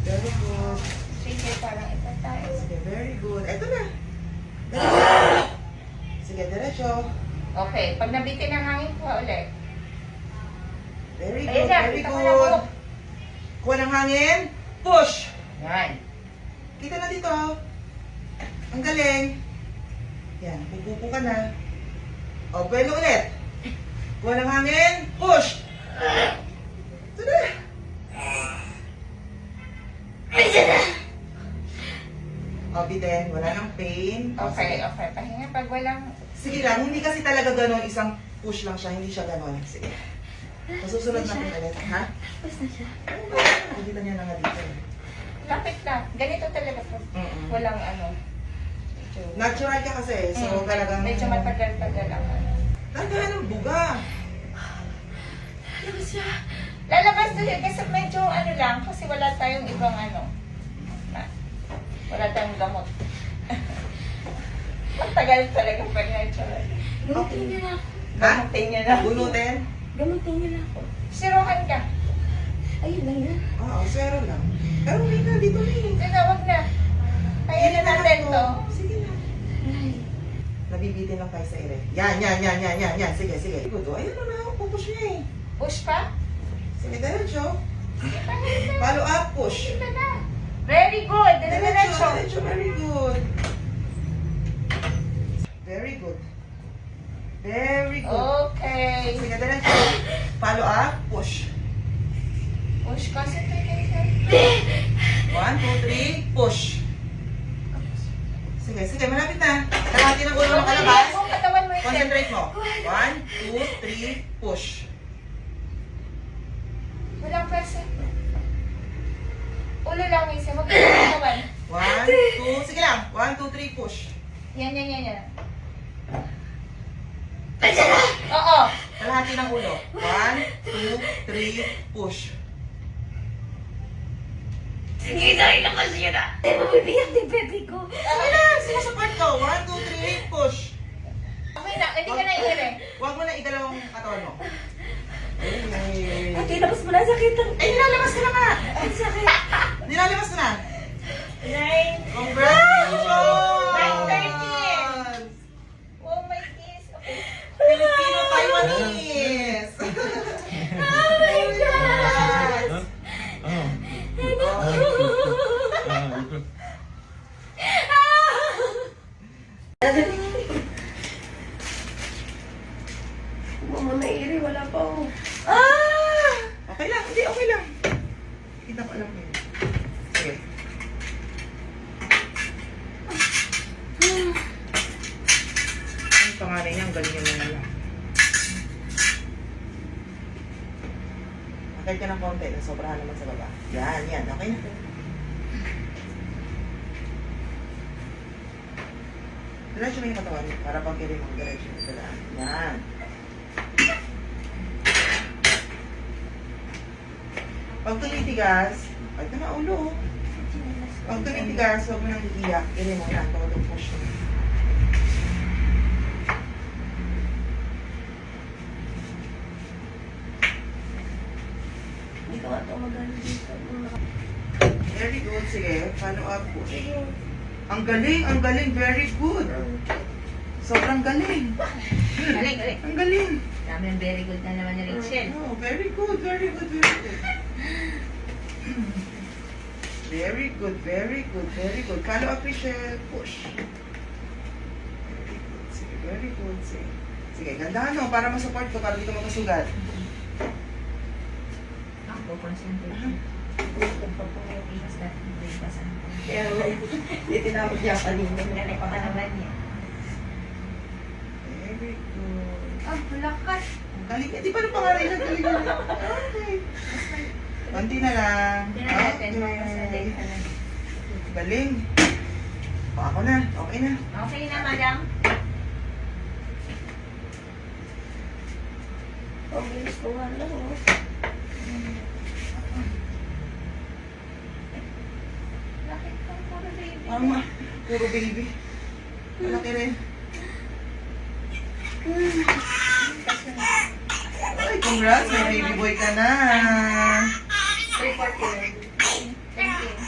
Very good. Sige, parang ito tayo. Sige, very good. Ito na. Sige, diretso. Okay, pag nabitin ng hangin, kuha ulit. Very Ayun good, na, very kita ko na good. po. Kuha ng hangin. Push. Yan. Kita na dito. Ang galing. Yan, pupupo ka na. O, pwede ulit. Kuha ng hangin. Push. Ito na. O, bitin. Wala nang pain. O, Okay, sige. okay. Pahinga pag walang... Sige lang, hindi kasi talaga gano'n. Isang push lang siya, hindi siya gano'n. Sige. Masusunod natin ulit, ha? Tapos na siya. Nakikita niya na nga dito. Lapit na. Ganito talaga pag Mm-mm. walang ano. Medyo, Natural ka kasi, so talagang... medyo matagal-tagal ang ano. Tandaan ng buga. Labas siya. Lalabas din kasi medyo ano lang, kasi wala tayong ibang ano. Wala tayong gamot. Ang tagal talaga pag natural. Gamutin niyo na ako. Ha? Gamutin niya na. Bunutin? Gamutin niyo na ako. Siruhan ka. Ayun lang yan. Oo, zero lang. Pero may na, dito na eh. Sige, wag na. Kaya na natin to. Sige na. Ay. Nabibitin lang tayo sa ere. Yan. Sige. Good. Ayun na, pupush niya eh. Push pa. Sige, diretso. Sige, pahinga. Follow up, push. Sige na. Very good. Diretso. Diretso, very good. Very good. Very good. Okay. Sige, diretso. Follow up, push. Push. Concentrate ka. 1, 2, 3, push. Sige, malapit na. Kalahati ng ulo makalabas. Yung katawan mo yung Concentrate mo. 1, 2, 3, push. walang press. Ulo lang isa. Huwag yung katawan. 1, 2, sige lang. 1, 2, 3, push. Yan. Oo. Kalahati ng ulo. 1, 2, 3, push. Sige, dahil naman siya na. Ay, mabibiyak din baby ko. Sige lang, sinasupport ko. 1, 2, 3, push. Okay na. Hindi ka na iire. Huwag mo na igalaw ang katawan mo. Ate, labas mo na sakit. Eh, nilalabas ka na nga. Ay, sakit. Nilalabas ka na. 9. Congratulations! Oh my kiss. Okay. Filipino Taiwanese! Oh my God. Mama na iri, wala pa ako. Okay lang, hindi, okay lang. Kita ko lang yun. Sige. Ang pangalan niya, ang galing niya naman. Akay ka ng konti, nasobrahan naman sa baba. Yan, okay na. Diretso mo yung katawan para pagkirin mo diretso mo sila. Yan. Pag tumitigas, ay ito na ulo. Pag tumitigas, huwag mo nang iiyak. Kirin mo na, todo push mo. Hindi ko ito magano dito. Very good, sige. Follow up push. Ang galing, very good. Sobrang galing. Galing. Ang galing. Dami ang very good na naman ni Rachel. Oh, very good. Very good. Follow up, Michelle. Push. Very good. Sige, gandahan mo para masupport ko, para dito makasugat. Ako, concentration. Kung pa po yung iwas natin, breakfast. Kaya nga, hindi tinapos niya kanina. Ganay pa ka naman niya. Very good. Ah, lakas. Ang galing. Di ba nang pangalan ng galing mo? Okay. Konti na lang. Tingnan natin. Okay. Galing. O, ako na. Okay na. Okay na, madam. Ang bilis ko nga lang, oh. Bakit kang puro baby? Mama, puro baby. Malaki rin. Ay, congrats. May baby boy ka na. 340. Thank you.